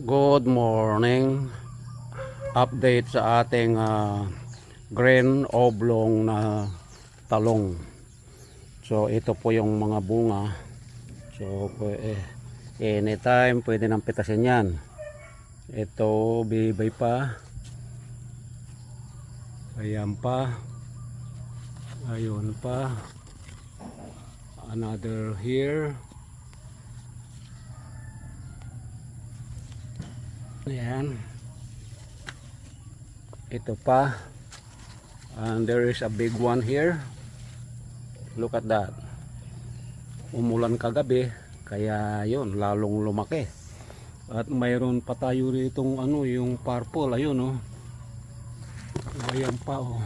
Good morning. Update sa ating green oblong na talong. So ito po yung mga bunga. So anytime pwede nang pitasin yan. Ito bibay pa. Ayan pa. Ayun pa. Another here. Ayan. Ito pa. And there is a big one here. Look at that. Umulan kagabi, kaya yun, lalong lumaki. At mayroon pa tayo ritong yung purple, ayun oh. Ayan pa oh.